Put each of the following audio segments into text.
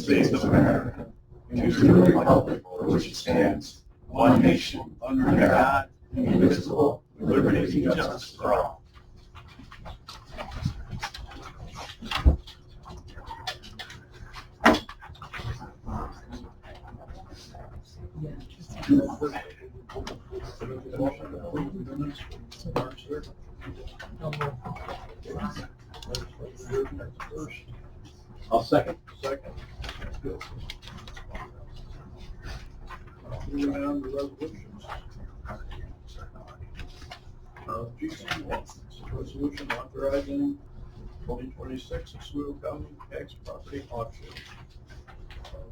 States of America, and to the republic for which it stands, one nation, under God, indivisible, with liberty and justice for all. I'll second. Moving on to resolutions. GC1, resolution authorizing 2026 Oswego County tax property auction.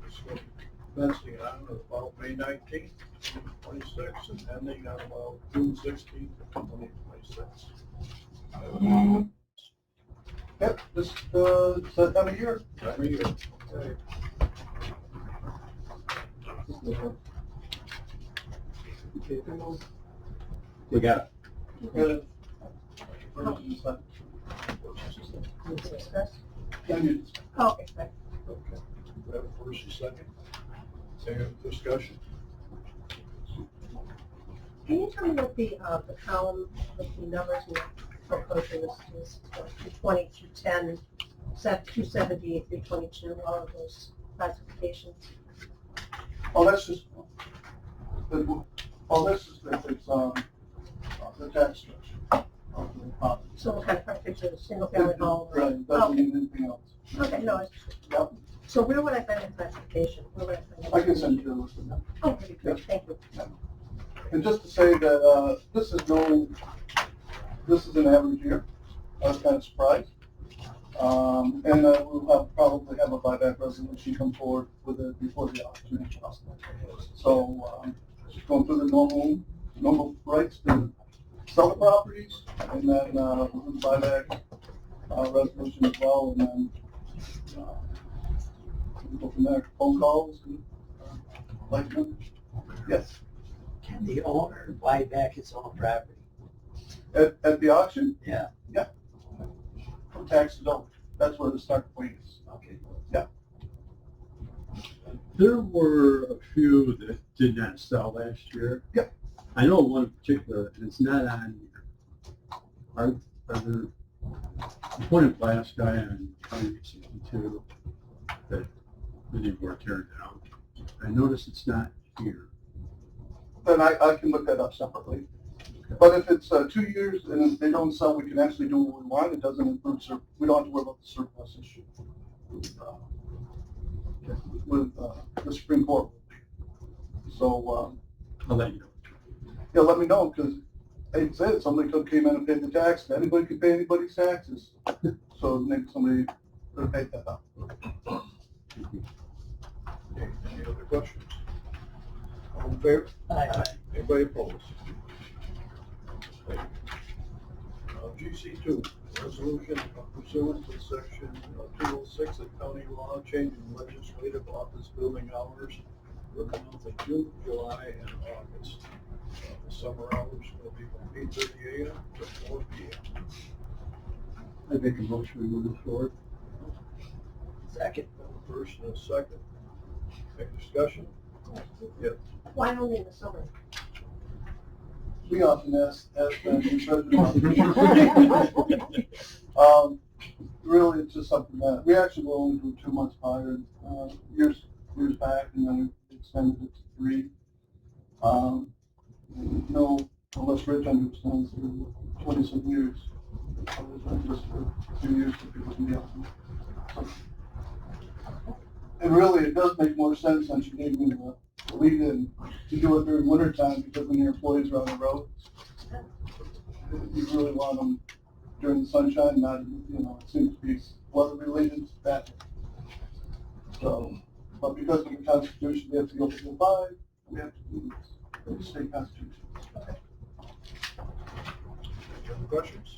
This will be commencing on about May 19th, 2026, and ending on about June 16th, 2026. Yep, this, it's that time of year. Every year. Okay. We got it. Good. Okay, right. Okay. We have a first and second. Any discussion? Can you tell me what the column with the numbers you're proposing is 220, 210, 270, 322, all of those classifications? Oh, that's just, this is, it's, the tax structure. So what kind of properties are single family home? Right, doesn't mean anything else. Okay, no, Yep, so where would I find the classification? Where would I find it? I can send you a list of them. Oh, pretty good, thank you. And just to say that, this is an average year. I was kind of surprised. And we'll probably have a buyback resolution come forward with it before the auction. So, just going through the normal rights to sell the properties, and then, we'll do the buyback, resolution as well, and then, we'll go from there, phone calls and, like, yes. Can the owner buy back his own property? At the auction, Yeah. from tax deductible, that's where the start point is. Okay. There were a few that did not sell last year. Yep. I know one in particular, and it's not on here. Are there, one in Glasgow on County 62 that they were tearing down. I noticed it's not here. Then I can look that up separately. But if it's 2 years and if they don't sell, we can actually do what we want. It doesn't include, we don't have to worry about the surplus issue with the Supreme Court. So, I'll let you know. yeah, let me know, because it said somebody could came in and paid the tax. Anybody could pay anybody's taxes. So maybe somebody could have paid that up. Okay, any other questions? All in favor? Aye. Anybody opposed? GC2, resolution pursuant to section 206 of county law, changing legislative office building hours for the month of June, July, and August. The summer hours will be from 8:30 a.m. to 4 p.m. I make a motion to move this forward. Second. First and a second. Any discussion? Yes. Why only in the summer? We often ask the treasurer. Really, it's just something that, we actually will only do 2 months prior, years back, and then we extended it to 3. No, unless Rich understands, 20-some years. So it's not just for a few years for people to be out. And really, it does make more sense since you gave me the lead in to do it during winter time, because when your employees are on the road, you really want them during the sunshine, not, it seems to be weather related to that. So, but because of the Constitution, we have to go to 5, we have to do this, the state constitution. Any other questions?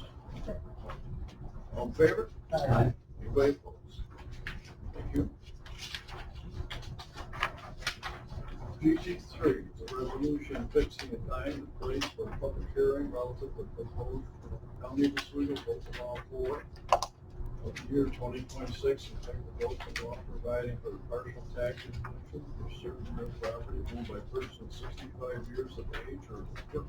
All in favor? Aye. Anybody opposed? Thank you. GC3, it's a resolution fixing a time and place for a public hearing relative to proposed county of Oswego local law 4, of the year 2026, and take the vote to law providing for the partial tax exemption for certain real property owned by persons 65 years of age or older.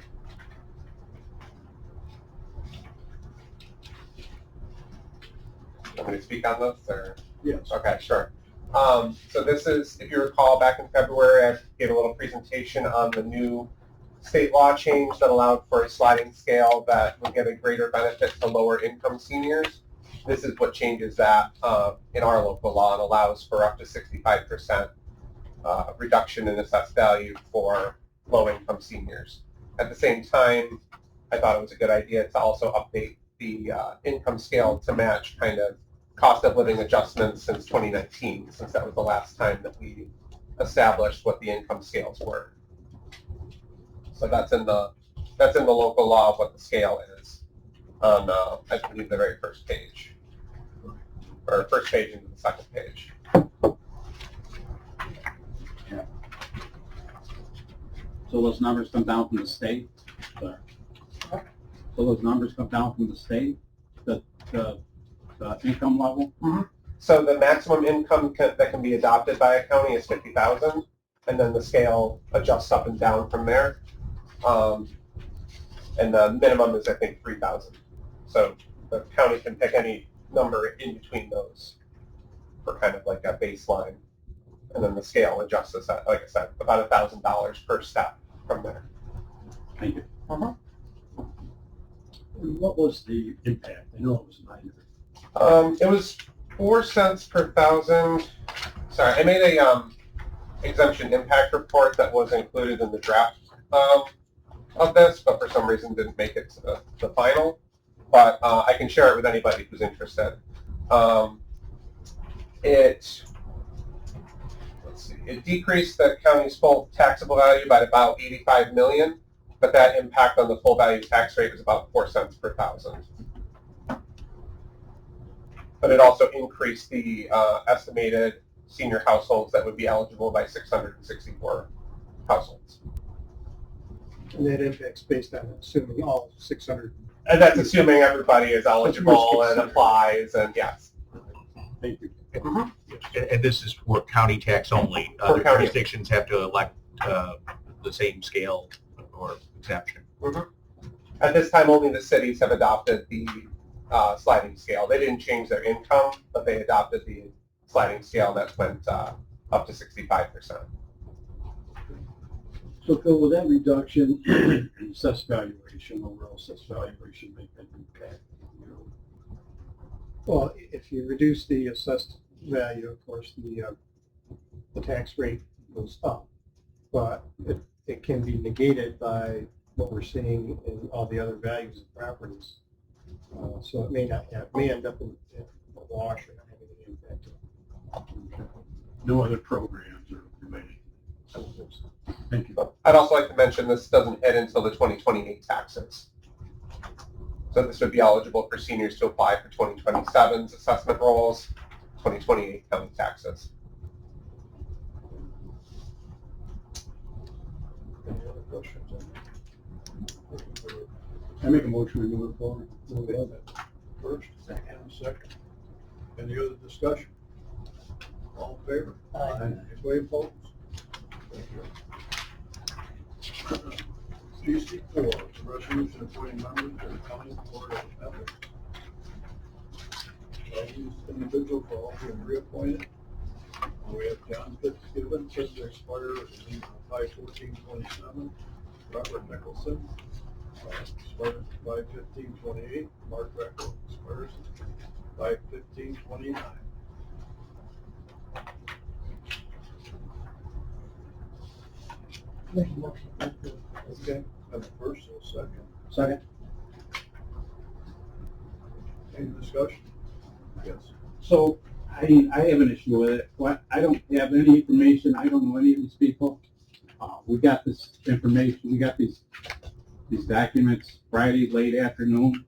Want me to speak on this, or? Yes. Okay, sure. So this is, if you recall, back in February, I gave a little presentation on the new state law change that allowed for a sliding scale that would get a greater benefit to lower income seniors. This is what changes that in our local law and allows for up to 65% reduction in assessed value for low-income seniors. At the same time, I thought it was a good idea to also update the income scale to match kind of cost of living adjustments since 2019, since that was the last time that we established what the income scales were. So that's in the local law of what the scale is on I believe the very first page, or first page into the second page. So those numbers come down from the state? So those numbers come down from the state, the income level? So the maximum income that can be adopted by a county is $50,000, and then the scale adjusts up and down from there. And the minimum is, I think, $3,000. So the county can pick any number in between those for kind of like a baseline, and then the scale adjusts us at, like I said, about $1,000 per step from there. Thank you. What was the impact? I know it was minor. It was 4 cents per thousand. Sorry, I made a exemption impact report that was included in the draft of this, but for some reason didn't make it to the final. But I can share it with anybody who's interested. It decreased the county's full taxable value by about $85 million, but that impact on the full value tax rate was about 4 cents per thousand. But it also increased the estimated senior households that would be eligible by 664 households. And that impact's based on assuming all 600. And that's assuming everybody is eligible and applies, and yes. Thank you. And this is for county tax only. For Other county. jurisdictions have to elect the same scale or exemption. At this time, only the cities have adopted the sliding scale. They didn't change their income, but they adopted the sliding scale that went up to 65%. So Phil, will that reduction in assessed valuation, overall assessed valuation, make that impact? Well, if you reduce the assessed value, of course, the tax rate goes up. But it can be negated by what we're seeing in all the other values of properties. So it may not have, may end up in a wash or not having any impact. No other programs are related. Thank you. I'd also like to mention this doesn't hit until the 2028 taxes. So this would be eligible for seniors to apply for 2027's assessment rolls, 2028 county taxes. Any other questions on that? I make a motion to move it forward. Move it. First, and second. Any other discussion? All in favor? Aye. Anybody opposed? Thank you. GC4, resolution appointing members to the county board of ethics. These individuals will all be reappointed. We have John Fitzgibbon, term to expire in 5/14/27. Robert Nicholson, expires 5/15/28. Mark Reckel expires 5/15/29. Okay, have a first and a second. Second. Any discussion? Yes. So I have an issue with it. I don't have any information. I don't know any of these people. We got this information. We got these documents Friday late afternoon.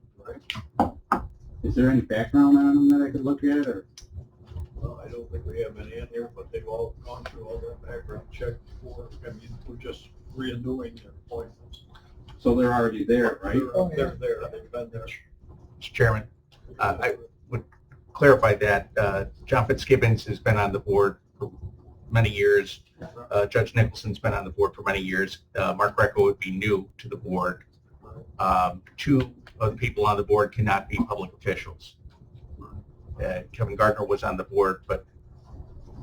Is there any background on them that I could look at, or? Well, I don't think we have any in here, but they've all gone through all their background check before. I mean, we're just renewing their appointments. So they're already there, right? They're there, they've been there. Mr. Chairman, I would clarify that, John Fitzgibbons has been on the board for many years. Judge Nicholson's been on the board for many years. Mark Greco would be new to the board. Two of the people on the board cannot be public officials. Kevin Gardner was on the board, but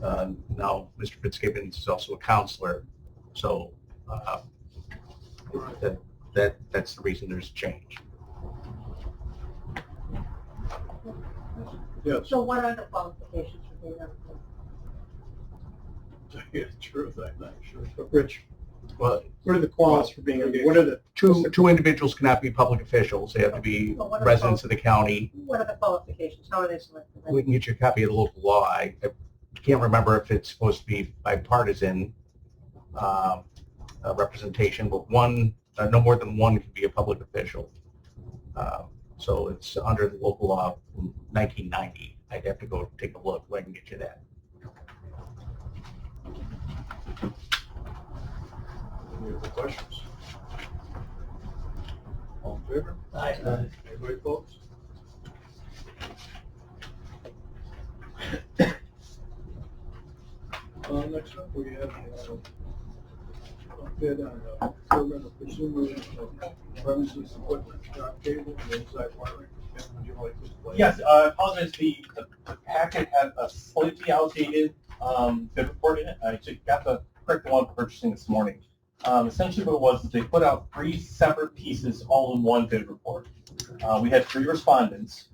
now Mr. Fitzgibbons is also a counselor. So that's the reason there's a change. Yes, So what are the qualifications for being on the board? to tell you the truth, I'm not sure. Rich, Well, what are the quals for being, what are the, two individuals cannot be public officials. They have to be Well, what are the residents of the county. What are the qualifications? How are they selected? We can get you a copy of the local law. I can't remember if it's supposed to be bipartisan representation, but no more than one can be a public official. So it's under the local law from 1990. I'd have to go take a look. I can get you that. Any other questions? All in favor? Aye. Anybody opposed? Next up, we have a bid on procurement of consumers of premises equipment, shop cable, and inside wiring. Ken, would you like to explain? Yes, I apologize, the packet had a slightly outdated bid report in it. I actually got the correct one for purchasing this morning. Essentially what it was is they put out 3 separate pieces all in one bid report. We had 3 respondents.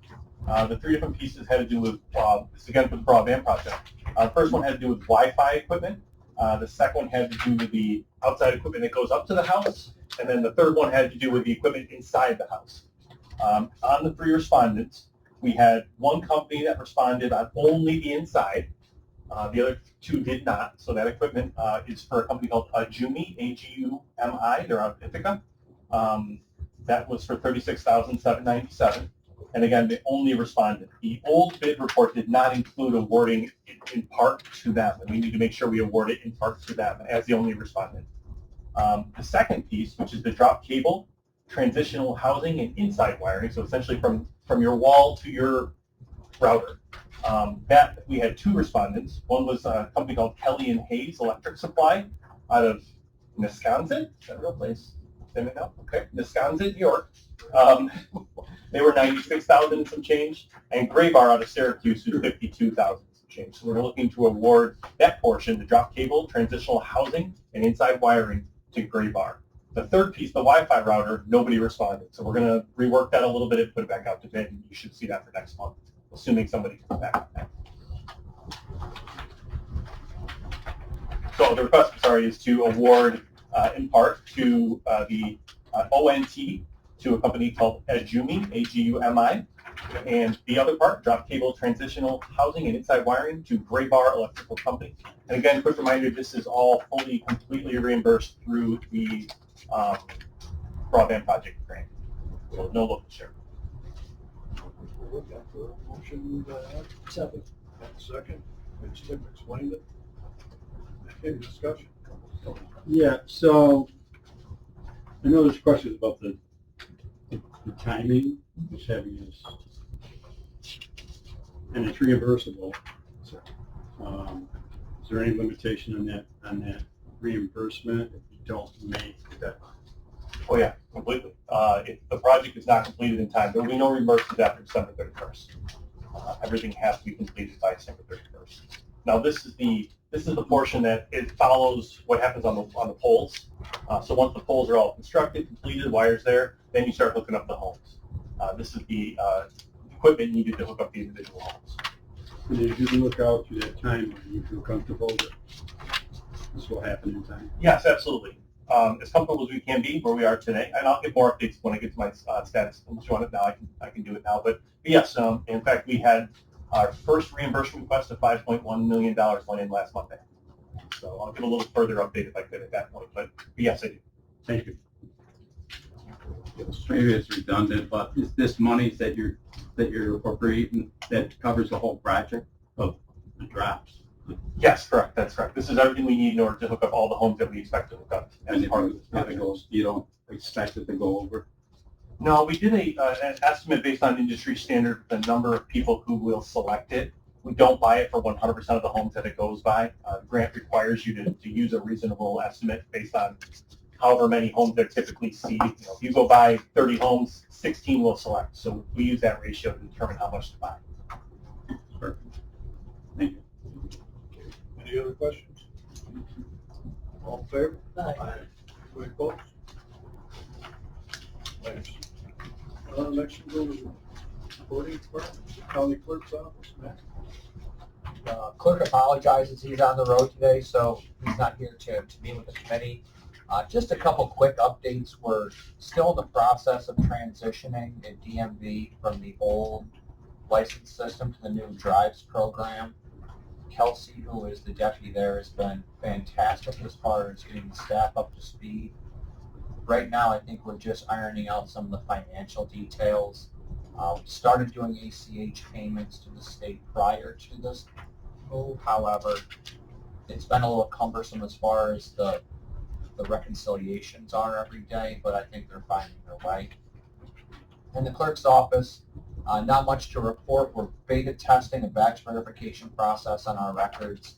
The 3 different pieces had to do with, this is again for the broadband project. The first one had to do with Wi-Fi equipment. The second one had to do with the outside equipment that goes up to the house. And then the third one had to do with the equipment inside the house. On the 3 respondents, we had one company that responded on only the inside. The other 2 did not. So that equipment is for a company called Agumi, A-G-U-M-I. They're out of Ithaca. That was for $36,797. And again, they only responded. The old bid report did not include awarding it in part to them, and we need to make sure we award it in part to them as the only respondent. The second piece, which is the drop cable, transitional housing, and inside wiring, so essentially from your wall to your router. That we had 2 respondents. One was a company called Kelly and Hayes Electric Supply out of Wisconsin. Is that a real place? Okay, Wisconsin, New York. They were $96,000 and some change, and Graybar out of Syracuse was $52,000 and some change. So we're looking to award that portion, the drop cable, transitional housing, and inside wiring, to Graybar. The third piece, the Wi-Fi router, nobody responded. So we're going to rework that a little bit and put it back out to bid, and you should see that for next month, assuming somebody comes back on that. So the request, is to award in part to the ONT, to a company called Agumi, A-G-U-M-I, and the other part, drop cable, transitional housing, and inside wiring, to Graybar Electrical Company. And again, quick reminder, this is all fully, completely reimbursed through the broadband project grant. So no local share. Motion, Second. second. Tim explained it. Any discussion? Yeah, so I know there's questions about the timing of having this, and it's reimbursable. Is there any limitation on that reimbursement if you don't make that? Oh yeah, completely. If the project is not completed in time, there will be no reimbursements after December 31st. Everything has to be completed by December 31st. Now this is the portion that it follows what happens on the poles. So once the poles are all constructed, completed, wires there, then you start hooking up the homes. This is the equipment needed to hook up the individual homes. And as you look out through that time, are you feel comfortable that this will happen in time? Yes, absolutely. As comfortable as we can be where we are today, and I'll get more updates when I get to my status. Unless you want it now, I can do it now. But yes, in fact, we had our first reimbursement request of $5.1 million went in last Monday. So I'll give a little further update if I could at that point. But yes, I do. Thank you. Maybe it's redundant, but is this money that you're appropriating that covers the whole project of the drops? Yes, correct. That's correct. This is everything we need in order to hook up all the homes that we expect to hook up as And if part of it this project. goes, you don't expect it to go over? No, we did an estimate based on industry standard, the number of people who will select it. We don't buy it for 100% of the homes that it goes by. The grant requires you to use a reasonable estimate based on however many homes they're typically see. You know, if you go buy 30 homes, 16 will select. So we use that ratio to determine how much to buy. Perfect. Thank you. Any other questions? All in favor? Aye. Any opposed? Thanks. Next we'll go to voting department, county clerk's office, Matt. Clerk apologizes, he's on the road today, so he's not here to meet with the committee. Just a couple quick updates. We're still in the process of transitioning at DMV from the old license system to the new drives program. Kelsey, who is the deputy there, has been fantastic as far as getting the staff up to speed. Right now, I think we're just ironing out some of the financial details. We started doing ACH payments to the state prior to this move. However, it's been a little cumbersome as far as the reconciliations are every day, but I think they're finding their way. In the clerk's office, not much to report. We're beta testing a batch verification process on our records.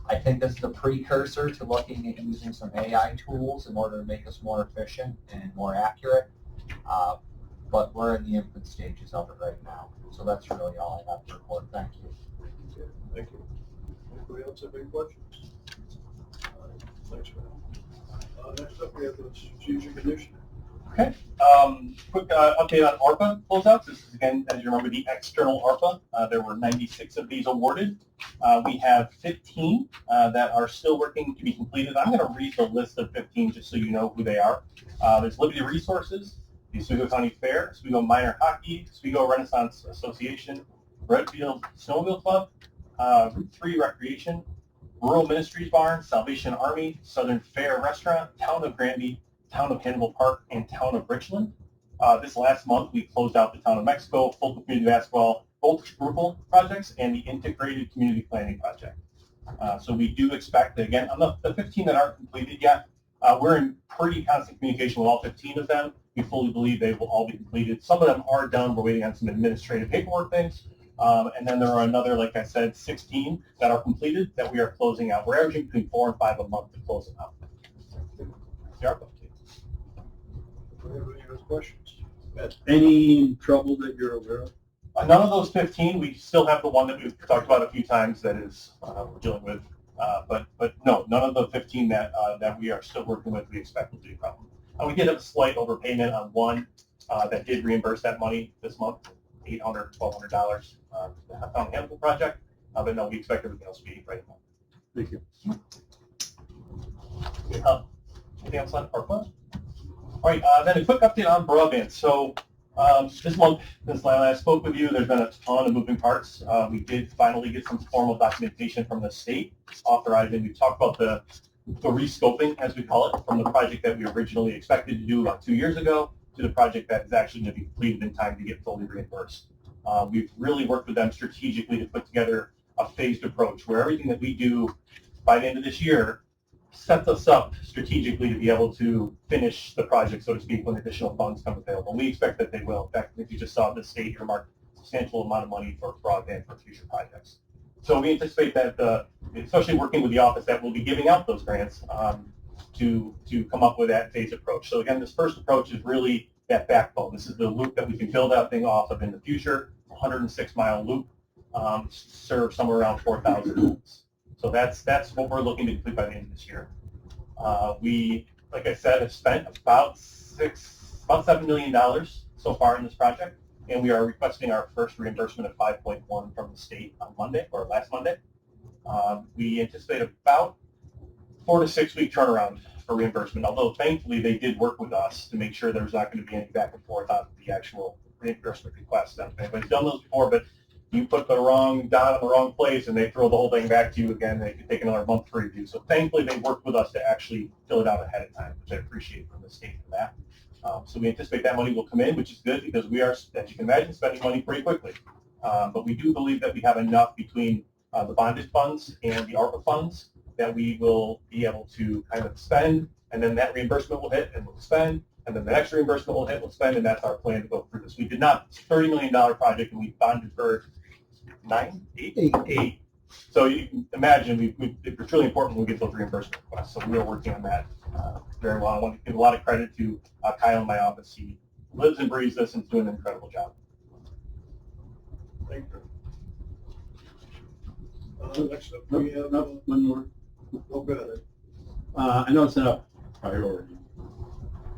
I think this is the precursor to looking at using some AI tools in order to make us more efficient and more accurate. But we're in the infant stages of it right now. So that's really all I have to report. Thank you. Okay, thank you. Anybody else have any questions? Thanks for that. Next up, we have the strategic initiative. Okay. Quick update on ARPA closeouts. This is, again, as you remember, the external ARPA. There were 96 of these awarded. We have 15 that are still working to be completed. I'm going to read the list of 15 just so you know who they are. There's Liberty Resources, the Oswego County Fair, Oswego Minor Hockey, Oswego Renaissance Association, Redfield Snowmobile Club, Route 3 Recreation, Rural Ministries Barn, Salvation Army, Southern Fair Restaurant, Town of Granby, Town of Hannibal Park, and Town of Richland. This last month, we closed out the Town of Mexico, Fulton Community Basketball, both Drupal projects, and the Integrated Community Planning Project. So we do expect that, again, on the 15 that aren't completed yet, we're in pretty constant communication with all 15 of them. We fully believe they will all be completed. Some of them are done. We're waiting on some administrative paperwork things. And then there are another, like I said, 16 that are completed that we are closing out. We're averaging between 4 and 5 a month to close them out. Do we have any other questions? Any trouble that you're aware of? None of those 15. We still have the one that we've talked about a few times that is we're dealing with. But no, none of the 15 that we are still working with we expect will be a problem. We did have a slight overpayment on one that did reimburse that money this month, $800, $1,200, the Town Hannibal project. But no, we expect everything else to be right now. Thank you. Anything else on ARPA? All right, then a quick update on broadband. So this month, since I last spoke with you, there's been a ton of moving parts. We did finally get some formal documentation from the state authorizing. We talked about the rescoping, as we call it, from the project that we originally expected to do about 2 years ago to the project that is actually going to be completed in time to get fully reimbursed. We've really worked with them strategically to put together a phased approach where everything that we do by the end of this year sets us up strategically to be able to finish the project, so to speak, when additional funds come available. And we expect that they will. In fact, if you just saw the state earmarked a substantial amount of money for broadband for future projects. So we anticipate that, especially working with the office that will be giving out those grants, to come up with that phased approach. So again, this first approach is really that backbone. This is the loop that we can build that thing off of in the future, 106-mile loop, serve somewhere around 4,000 homes. So that's what we're looking to complete by the end of this year. We, like I said, have spent about $7 million so far in this project, and we are requesting our first reimbursement of 5.1 from the state on Monday, or last Monday. We anticipate about 4 to 6 week turnaround for reimbursement, although thankfully they did work with us to make sure there's not going to be any back and forth on the actual reimbursement request. Anybody's done those before, but you put the wrong dot in the wrong place and they throw the whole thing back to you again. They could take another month to review. So thankfully they worked with us to actually fill it out ahead of time, which I appreciate from the state for that. So we anticipate that money will come in, which is good because we are, as you can imagine, spending money pretty quickly. But we do believe that we have enough between the bonded funds and the ARPA funds that we will be able to kind of spend, and then that reimbursement will hit and we'll spend, and then the next reimbursement we'll spend, and that's our plan to go through this. We did not, it's a $30 million project, and we bonded for eight. So you can imagine, it's really important when we get those reimbursement requests, so we are working on that very well. I want to give a lot of credit to Kyle in my office. He lives and breathes this and is doing an incredible job. Thank you. Next up, we have, One more. oh, go ahead. I know it's not a priority,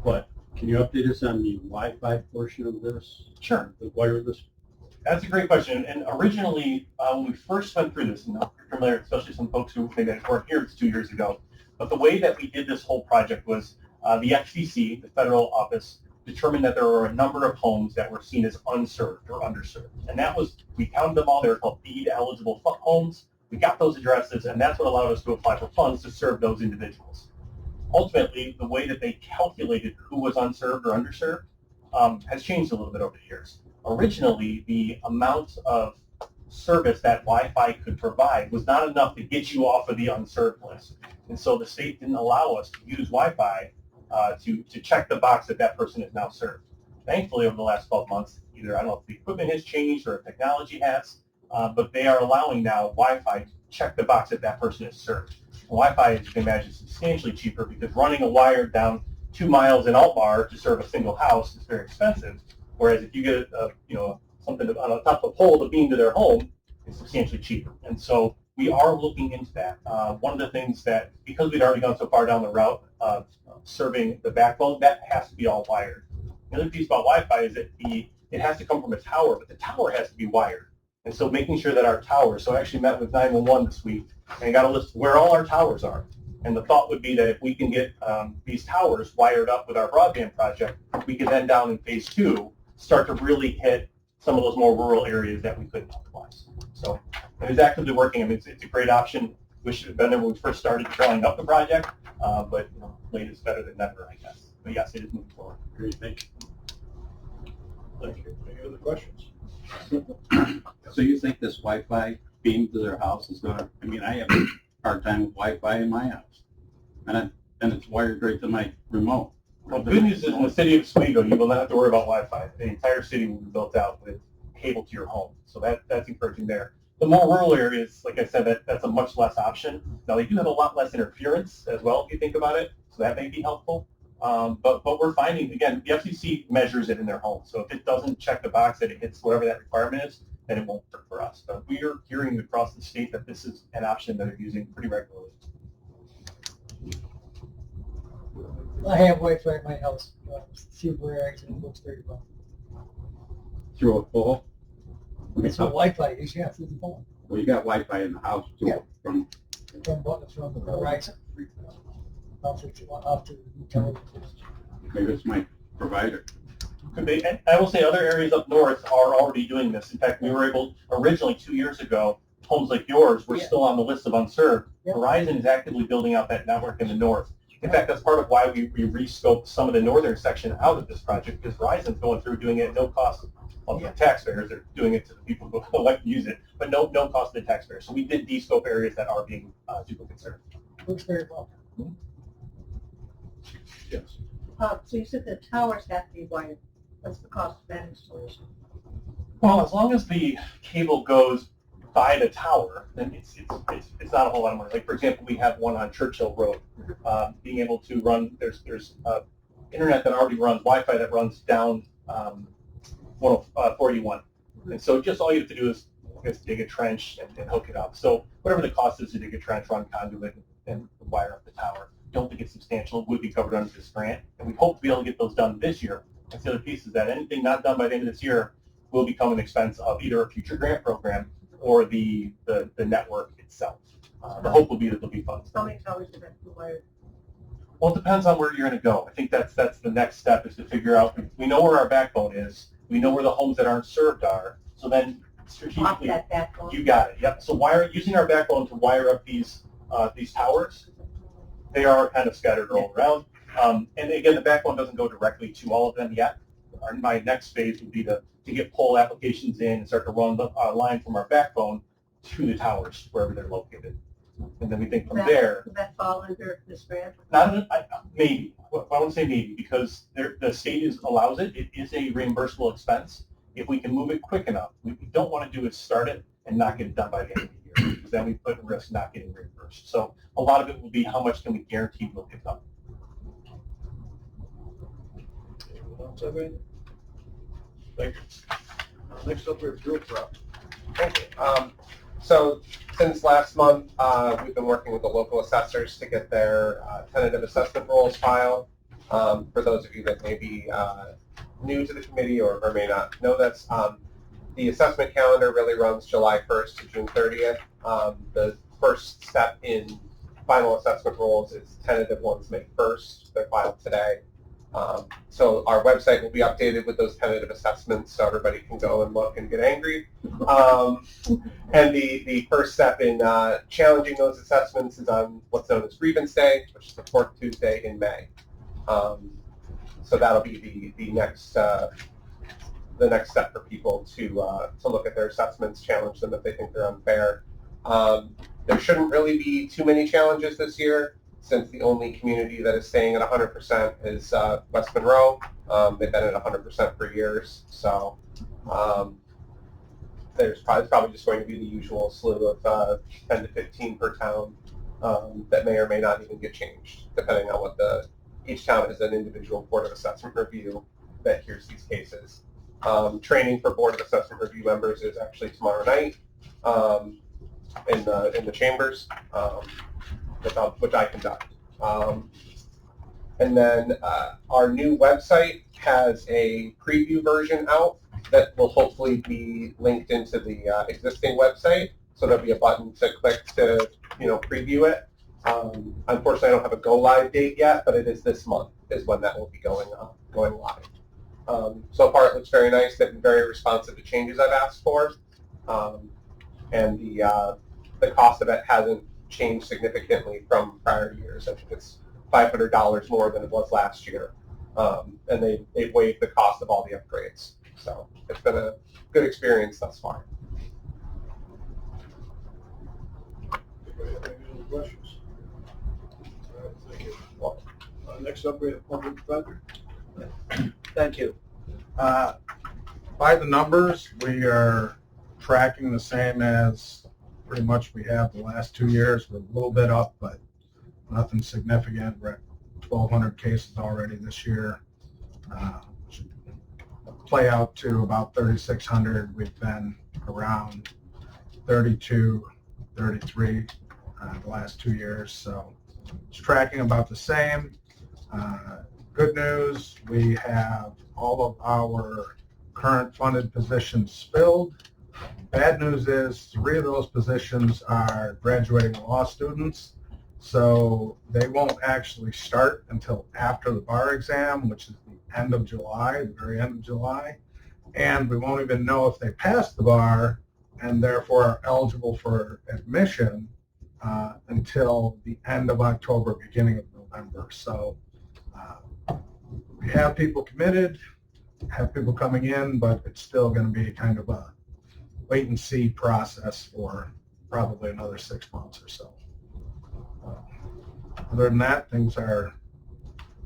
but can you update us on the Wi-Fi portion of this? Sure. The wireless? That's a great question. And originally, when we first went through this, and I'm familiar, especially some folks who maybe weren't here, it's 2 years ago, but the way that we did this whole project was the FCC, the federal office, determined that there were a number of homes that were seen as unserved or underserved. And that was, we counted them all, they were called BEAD eligible homes. We got those addresses, and that's what allowed us to apply for funds to serve those individuals. Ultimately, the way that they calculated who was unserved or underserved has changed a little bit over the years. Originally, the amount of service that Wi-Fi could provide was not enough to get you off of the unserved list. And so the state didn't allow us to use Wi-Fi to check the box that that person is now served. Thankfully, over the last 12 months, either I don't know if the equipment has changed or technology has, but they are allowing now Wi-Fi to check the box that that person is served. Wi-Fi, as you can imagine, is substantially cheaper because running a wire down 2 miles in Altmar to serve a single house is very expensive. Whereas if you get something on the top of a pole to beam to their home, it's substantially cheaper. And so we are looking into that. One of the things that, because we'd already gone so far down the route of serving the backbone, that has to be all wired. The other piece about Wi-Fi is that it has to come from a tower, but the tower has to be wired. And so making sure that our towers, so I actually met with 911 this week and got a list of where all our towers are. And the thought would be that if we can get these towers wired up with our broadband project, we could then down in phase 2 start to really hit some of those more rural areas that we couldn't otherwise. So it is actively working. I mean, it's a great option. Wish it had been there when we first started drawing up the project, but late is better than never, I guess. But yes, it is moving forward. Great, thank Thank you. Any other questions? you. So you think this Wi-Fi beam to their house is gonna, I mean, I have a hard time with Wi-Fi in my house. And it's wired right to my remote. Well, the good news is in the city of Oswego, you will not have to worry about Wi-Fi. The entire city will be built out with cable to your home. So that's encouraging there. The more rural areas, like I said, that's a much less option. Now, they do have a lot less interference as well, if you think about it. So that may be helpful. But we're finding, again, the FCC measures it in their home. So if it doesn't check the box that it hits whatever that requirement is, then it won't work for us. But we are hearing across the state that this is an option that they're using pretty regularly. I have Wi-Fi in my house. See where actually works very well. Through a pole? It's what Wi-Fi is, yeah, through the phone. Well, you got Wi-Fi in the house too, Yeah. from, From the Verizon. Off to utility. maybe it's my provider. Could be. And I will say other areas up north are already doing this. In fact, we were able, originally 2 years ago, homes like yours were Yeah. still on the list of unserved. Yeah. Verizon is actively building out that network in the north. In fact, that's part of why we rescoped some of the northern section out of this project, because Verizon's going through doing it at no cost of the taxpayers. They're doing it to the people who like to use it, but no cost to the taxpayers. So we did descope areas that are being duplicate served. Works very well. Yes. So you said the towers have to be wired. What's the cost of that installation? Well, as long as the cable goes by the tower, then it's not a whole lot of money. Like, for example, we have one on Churchill Road. Being able to run, there's internet that already runs, Wi-Fi that runs down 41. And so just all you have to do is, I guess, dig a trench and hook it up. So whatever the cost is to dig a trench, run conduit, and wire up the tower. Don't think it's substantial. It would be covered under this grant. And we hope to be able to get those done this year. That's the other piece, is that anything not done by the end of this year will become an expense of either a future grant program or the network itself. The hope will be that there'll be funds. How many towers do have to be wired? Well, it depends on where you're going to go. I think that's the next step, is to figure out, we know where our backbone is. We know where the homes that aren't served are. So then Off strategically, that backbone? you got it. Yep. So using our backbone to wire up these towers, they are kind of scattered all around. And again, the backbone doesn't go directly to all of them yet. My next phase would be to get pole applications in and start to run the line from our backbone to the towers, wherever they're located. And then we think from That- there, Would that fall under this grant? maybe, well, I wouldn't say maybe, because the state allows it. It is a reimbursable expense. If we can move it quick enough, what we don't want to do is start it and not get it done by the end of the year, because then we put in risk not getting reimbursed. So a lot of it will be how much can we guarantee we'll pick up. Anyone else have anything? Thank you. Next up, we have Drew Prop. Thank you. So since last month, we've been working with the local assessors to get their tentative assessment rolls filed. For those of you that may be new to the committee or may not know this, the assessment calendar really runs July 1st to June 30th. The first step in final assessment rolls is tentative ones May 1st. They're filed today. So our website will be updated with those tentative assessments so everybody can go and look and get angry. And the first step in challenging those assessments is on what's known as Grievance Day, which is the fourth Tuesday in May. So that'll be the next step for people to look at their assessments, challenge them if they think they're unfair. There shouldn't really be too many challenges this year, since the only community that is staying at 100% is West Monroe. They've been at 100% for years, so there's probably just going to be the usual slew of 10 to 15 per town that may or may not even get changed, depending on what each town has an individual Board of Assessment Review that hears these cases. Training for Board of Assessment Review members is actually tomorrow night in the chambers. Which I conduct. And then our new website has a preview version out that will hopefully be linked into the existing website. So there'll be a button to click to preview it. Unfortunately, I don't have a go live date yet, but it is this month is when that will be going live. So far, it looks very nice. They've been very responsive to changes I've asked for, and the cost of it hasn't changed significantly from prior years. I think it's $500 more than it was last year, and they've waived the cost of all the upgrades. So it's been a good experience thus far. Anybody have any other questions? All right, thank you. Next up, we have Public Defender. Thank you. By the numbers, we are tracking the same as pretty much we have the last 2 years. We're a little bit up, but nothing significant. We're at 1,200 cases already this year. Should play out to about 3,600. We've been around 32, 33 the last 2 years, so it's tracking about the same. Good news, we have all of our current funded positions filled. Bad news is 3 of those positions are graduating law students, so they won't actually start until after the bar exam, which is the end of July, the very end of July, and we won't even know if they passed the bar and therefore are eligible for admission until the end of October, beginning of November. So we have people committed, have people coming in, but it's still going to be kind of a wait and see process for probably another 6 months or so. Other than that, things are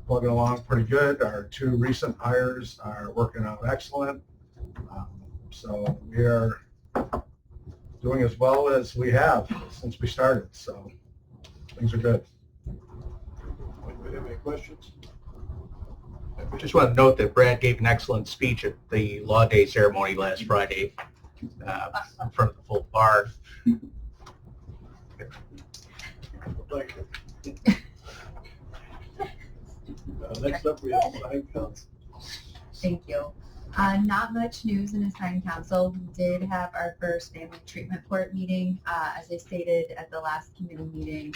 plugging along pretty good. Our 2 recent hires are working out excellent. So we are doing as well as we have since we started. So things are good. Anybody have any questions? I just want to note that Brad gave an excellent speech at the Law Day ceremony last Friday in front of the full bar. Thank you. Next up, we have Sign Council. Thank you. Not much news in Assigned Council. We did have our first family treatment court meeting. As I stated at the last committee meeting,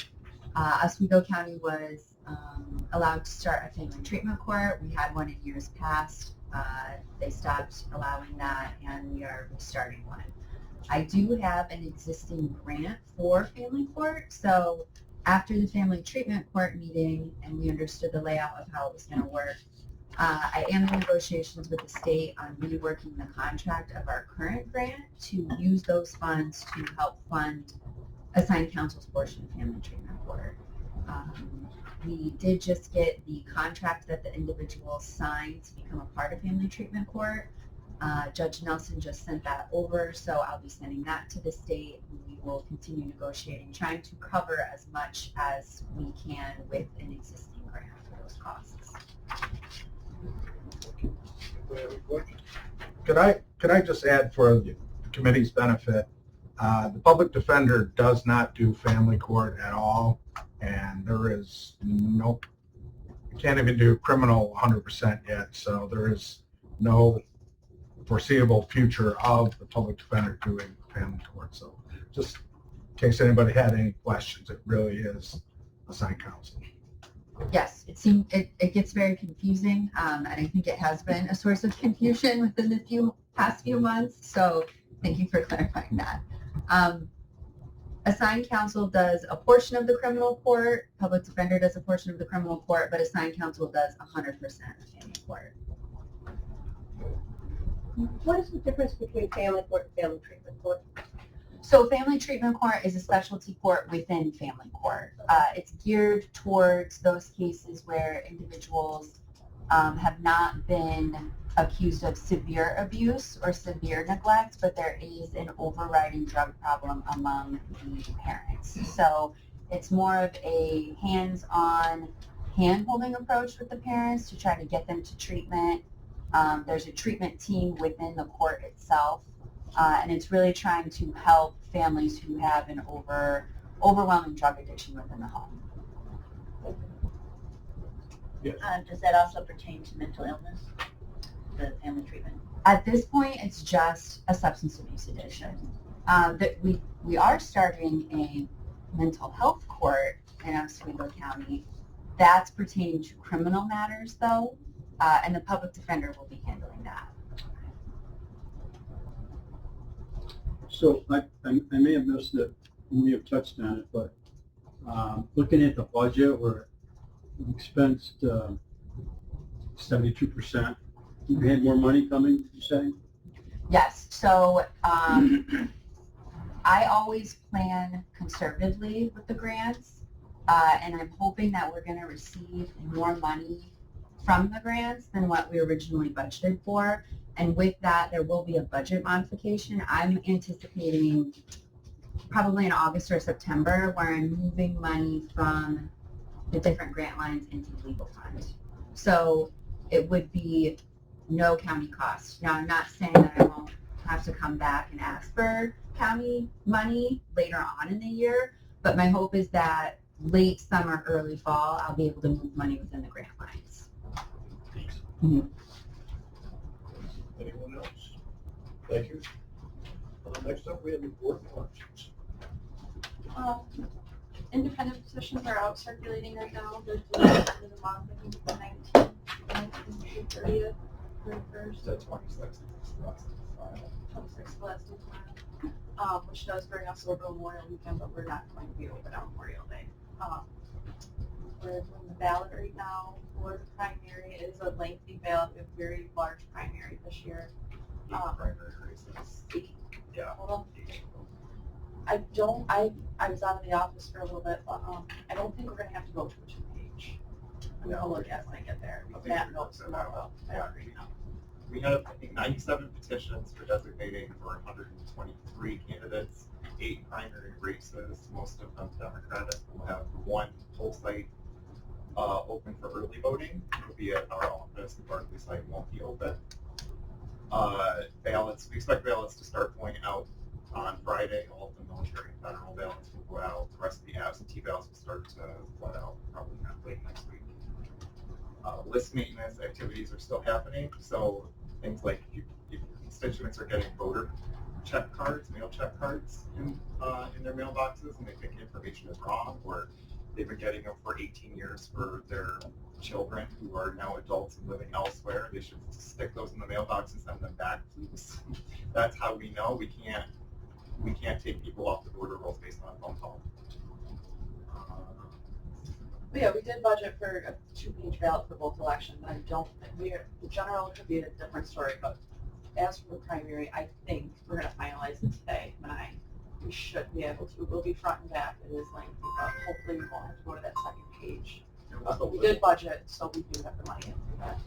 Oswego County was allowed to start a family treatment court. We had one in years past. They stopped allowing that, and we are restarting one. I do have an existing grant for family court, so after the family treatment court meeting and we understood the layout of how it was going to work, I am in negotiations with the state on reworking the contract of our current grant to use those funds to help fund assigned counsel's portion of family treatment court. We did just get the contract that the individual signed to become a part of family treatment court. Judge Nelson just sent that over, so I'll be sending that to the state. We will continue negotiating, trying to cover as much as we can with an existing grant for those costs. Could I just add for the committee's benefit, the public defender does not do family court at all, and there is no, can't even do criminal 100% yet, so there is no foreseeable future of the public defender doing family court. So just in case anybody had any questions, it really is assigned counsel. Yes, it gets very confusing, and I think it has been a source of confusion within the past few months. So thank you for clarifying that. Assigned counsel does a portion of the criminal court. Public defender does a portion of the criminal court, but assigned counsel does 100% of family court. What is the difference between family court and family treatment court? So family treatment court is a specialty court within family court. It's geared towards those cases where individuals have not been accused of severe abuse or severe neglect, but there is an overriding drug problem among the parents. So it's more of a hands-on, hand-holding approach with the parents to try to get them to treatment. There's a treatment team within the court itself, and it's really trying to help families who have an overwhelming drug addiction within the home. Does that also pertain to mental illness, the family treatment? At this point, it's just a substance abuse addiction. That we are starting a mental health court in Oswego County. That's pertaining to criminal matters, though, and the public defender will be handling that. So I may have missed it, we may have touched on it, but looking at the budget, we're expensed 72%. We had more money coming, you say? Yes. So I always plan conservatively with the grants, and I'm hoping that we're going to receive more money from the grants than what we originally budgeted for. And with that, there will be a budget modification. I'm anticipating probably in August or September where I'm moving money from the different grant lines into the legal fund. So it would be no county cost. Now, I'm not saying that I won't have to come back and ask for county money later on in the year, but my hope is that late summer, early fall, I'll be able to move money within the grant lines. Mm-hmm. Anyone else? Thank you. Next up, we have the board elections. Independent positions are out circulating right now. There's the end of the month, I think the 19th, 30th, 31st. The 26th. 26th last time, which does bring us over Memorial Weekend, but we're not going to be open on Memorial Day. We're doing the ballot right now for the primary. It is a lengthy ballot, a very large primary this year. Primary races. Yeah. I was out of the office for a little bit, but I don't think we're going to have to go to a 2-page. I'm going to look at when I get there. Matt knows tomorrow. We have, I think, 97 petitions for designating for 123 candidates, 8 primary races, most of them Democratic. We'll have 1 poll site open for early voting. It will be at our office. The Barclay site won't be open. Ballots, we expect ballots to start going out on Friday. All of the military and federal ballots will go out. The rest of the absentee ballots will start to flood out probably not late next week. List maintenance activities are still happening, so things like if your constituents are getting voter check cards, mail check cards in their mailboxes, and they think information is wrong, or they've been getting them for 18 years for their children who are now adults and living elsewhere, they should stick those in the mailbox and send them back, please. That's how we know. We can't take people off the voter rolls based on a phone call. But yeah, we did budget for a 2-page ballot for both elections. I don't think the general could be a different story, but as for the primary, I think we're going to finalize it today when I we should be able to. We'll be front and back. It is lengthy, but hopefully we won't have to go to that second page. But we did budget, so we do have the money in for that.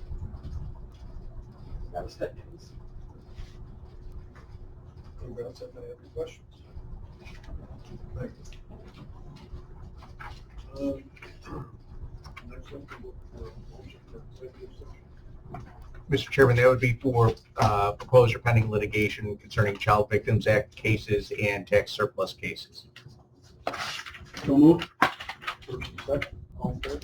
That was good news. Anybody else have any other questions? Thank you. Next one, motion for executive session. Mr. Chairman, that would be for proposed or pending litigation concerning Child Victims Act cases and tax surplus cases. So moved. First and second, all in favor?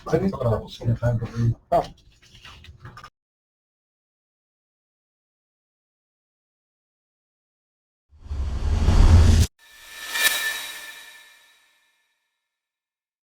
I thought I was sometime to read.